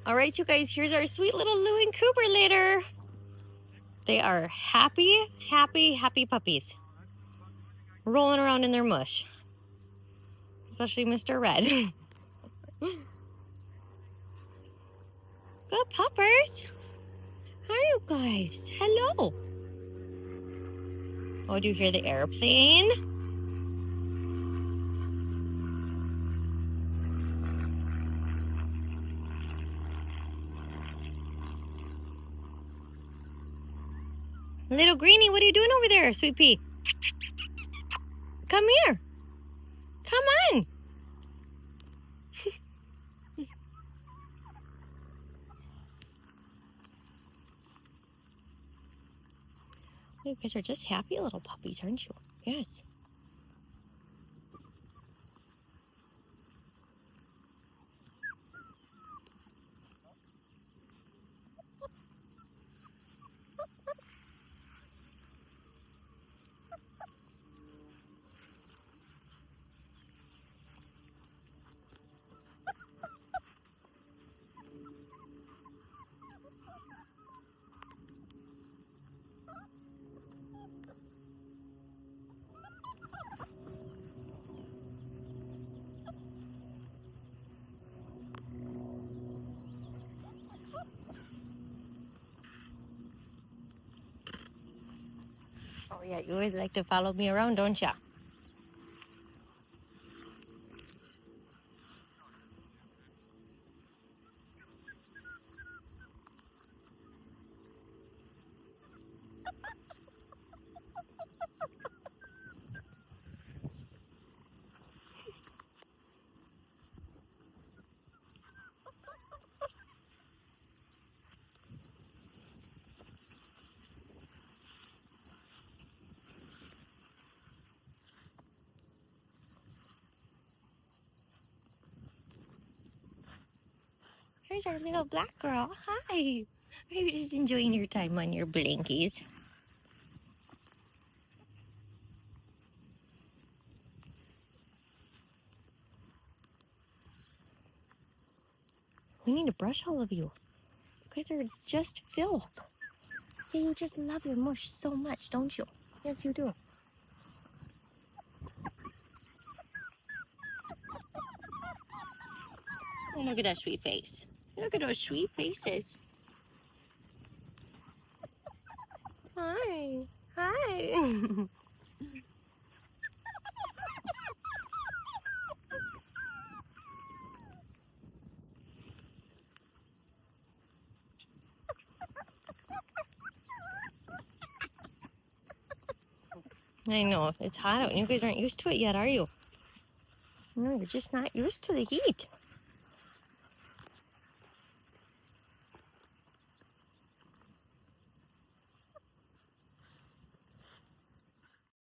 All right, you guys, here's our sweet little Lou and Cooper litter. They are happy, happy, happy puppies. Rolling around in their mush. Especially Mr. Red. Good puppers. How are you guys? Hello. Oh, do you hear the airplane? Little Greenie, what are you doing over there, sweet pea? Come here. Come on. You guys are just happy little puppies, aren't you? Yes. Oh yeah, you always like to follow me around, don't ya? Here's our little black girl. Hi. Are you just enjoying your time on your blinkies? We need to brush all of you. You guys are just filth. See, you just love your mush so much, don't you? Yes, you do. Oh, look at that sweet face. Look at those sweet faces. Hi. Hi. I know, it's hot out and you guys aren't used to it yet, are you? No, you're just not used to the heat.